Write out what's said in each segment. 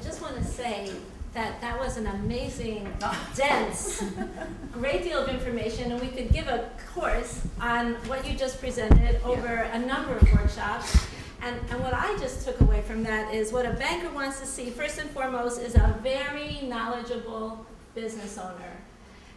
just want to say that that was an amazing, dense, great deal of information, and we could give a course on what you just presented over a number of workshops. And what I just took away from that is what a banker wants to see, first and foremost, is a very knowledgeable business owner.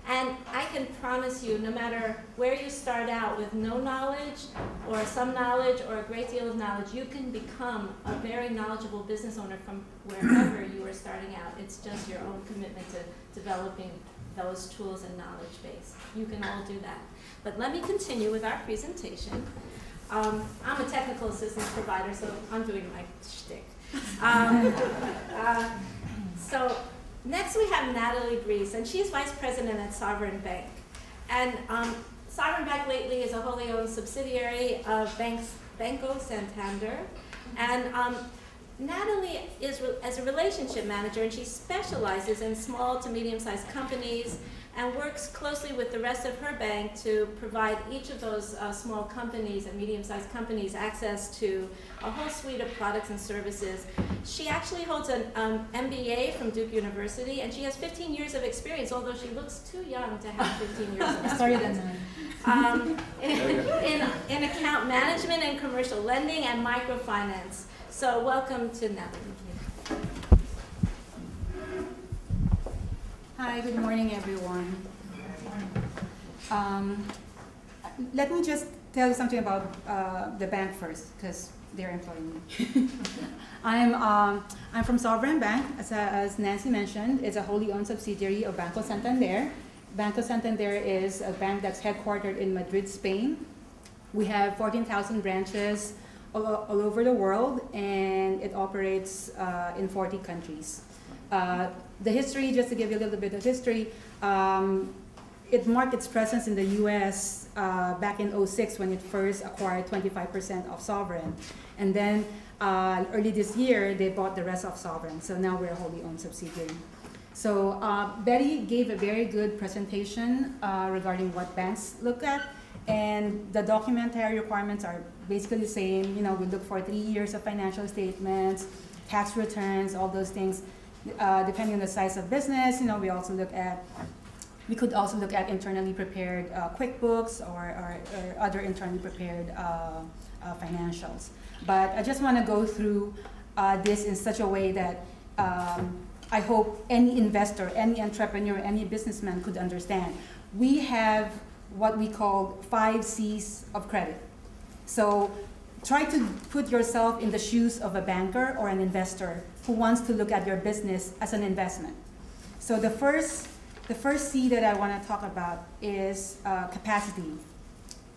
And I can promise you, no matter where you start out with no knowledge or some knowledge or a great deal of knowledge, you can become a very knowledgeable business owner from wherever you are starting out. It's just your own commitment to developing those tools and knowledge base. You can all do that. But let me continue with our presentation. I'm a technical assistance provider, so I'm doing my shtick. So next we have Natalie Breeze, and she's Vice President at Sovereign Bank. And Sovereign Bank lately is a wholly owned subsidiary of Banco Santander. And Natalie is as a relationship manager, and she specializes in small to medium-sized companies and works closely with the rest of her bank to provide each of those small companies and medium-sized companies access to a whole suite of products and services. She actually holds an MBA from Duke University, and she has 15 years of experience, although she looks too young to have 15 years of experience. In account management and commercial lending and microfinance. So welcome to Natalie. Hi, good morning, everyone. Let me just tell you something about the bank first, because they're employing me. I'm from Sovereign Bank, as Nancy mentioned. It's a wholly owned subsidiary of Banco Santander. Banco Santander is a bank that's headquartered in Madrid, Spain. We have 14,000 branches all over the world, and it operates in 40 countries. The history, just to give you a little bit of history, it marked its presence in the US back in '06 when it first acquired 25% of Sovereign. And then early this year, they bought the rest of Sovereign. So now we're a wholly owned subsidiary. So Betty gave a very good presentation regarding what banks look at. And the documentary requirements are basically the same. You know, we look for 3 years of financial statements, tax returns, all those things. Depending on the size of business, you know, we could also look at internally prepared QuickBooks or other internally prepared financials. But I just want to go through this in such a way that I hope any investor, any entrepreneur, any businessman could understand. We have what we call 5 C's of credit. So try to put yourself in the shoes of a banker or an investor who wants to look at your business as an investment. So the first C that I want to talk about is capacity.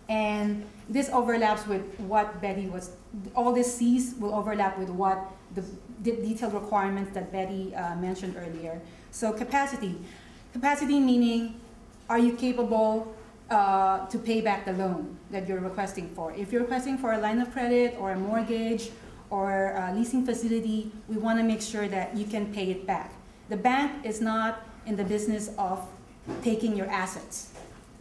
And this overlaps with what Betty was, all these C's will overlap with what the detailed requirements that Betty mentioned earlier. So capacity. Capacity meaning, are you capable to pay back the loan that you're requesting for? If you're requesting for a line of credit or a mortgage or a leasing facility, we want to make sure that you can pay it back. The bank is not in the business of taking your assets.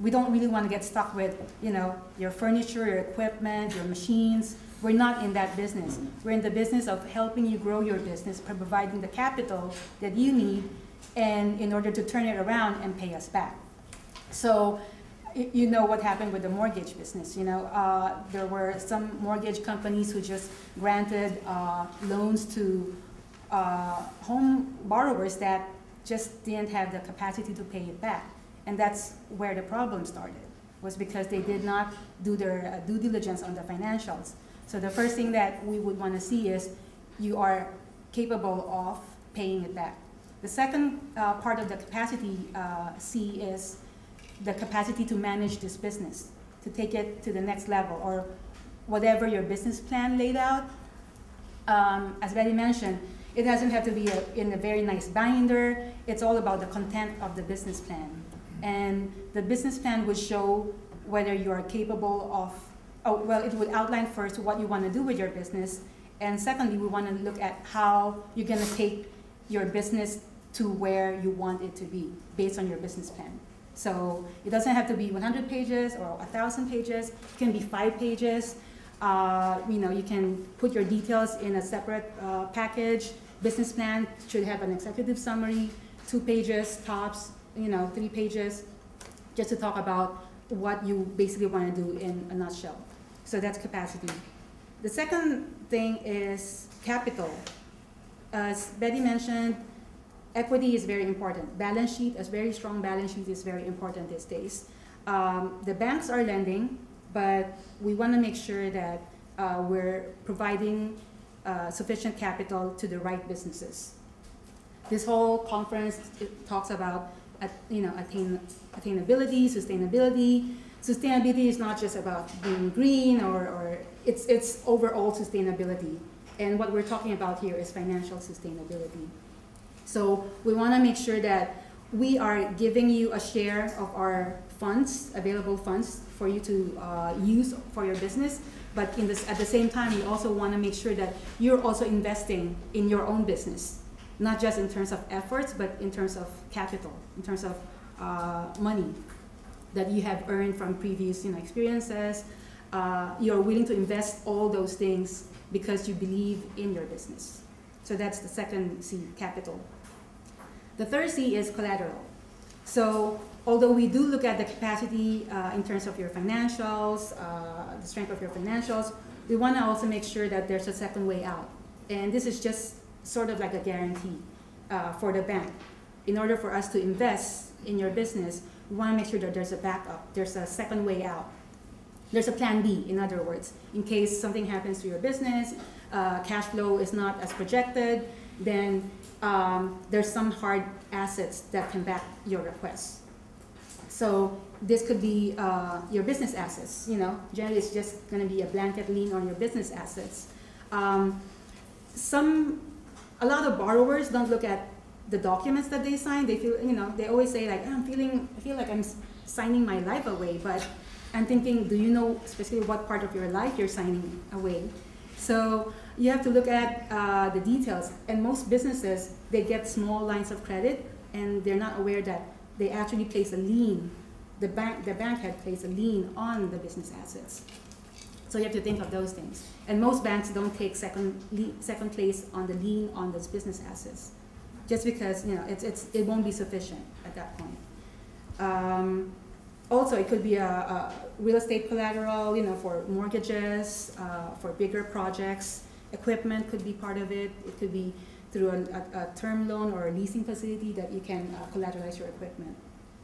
We don't really want to get stuck with, you know, your furniture, your equipment, your machines. We're not in that business. We're in the business of helping you grow your business, providing the capital that you need, and in order to turn it around and pay us back. So you know what happened with the mortgage business. You know, there were some mortgage companies who just granted loans to home borrowers that just didn't have the capacity to pay it back. And that's where the problem started, was because they did not do their due diligence on the financials. So the first thing that we would want to see is you are capable of paying it back. The second part of the capacity C is the capacity to manage this business, to take it to the next level, or whatever your business plan laid out. As Betty mentioned, it doesn't have to be in a very nice binder. It's all about the content of the business plan. And the business plan would show whether you are capable of, well, it would outline first what you want to do with your business. And secondly, we want to look at how you're going to take your business to where you want it to be based on your business plan. So it doesn't have to be 100 pages or 1,000 pages. It can be 5 pages. You can put your details in a separate package. Business plan should have an executive summary, 2 pages tops, 3 pages, just to talk about what you basically want to do in a nutshell. So that's capacity. The second thing is capital. As Betty mentioned, equity is very important. Balance sheet, a very strong balance sheet is very important these days. The banks are lending, but we want to make sure that we're providing sufficient capital to the right businesses. This whole conference talks about attainability, sustainability. Sustainability is not just about being green or it's overall sustainability. And what we're talking about here is financial sustainability. So we want to make sure that we are giving you a share of our funds, available funds for you to use for your business. But at the same time, we also want to make sure that you're also investing in your own business, not just in terms of efforts, but in terms of capital, in terms of money that you have earned from previous experiences. You're willing to invest all those things because you believe in your business. So that's the second C, capital. The third C is collateral. So although we do look at the capacity in terms of your financials, the strength of your financials, we want to also make sure that there's a second way out. And this is just sort of like a guarantee for the bank. In order for us to invest in your business, we want to make sure that there's a backup, there's a second way out. There's a plan B, in other words. In case something happens to your business, cash flow is not as projected, then there's some hard assets that can back your request. So this could be your business assets. Generally it's just going to be a blanket lien on your business assets. A lot of borrowers don't look at the documents that they sign. They feel, they always say like, I feel like I'm signing my life away, but I'm thinking, do you know specifically what part of your life you're signing away? So you have to look at the details. And most businesses, they get small lines of credit, and they're not aware that they actually place a lien. The bank had placed a lien on the business assets. So you have to think of those things. And most banks don't take second place on the lien on those business assets, just because it won't be sufficient at that point. Also, it could be a real estate collateral, for mortgages, for bigger projects. Equipment could be part of it. It could be through a term loan or a leasing facility that you can collateralize your equipment.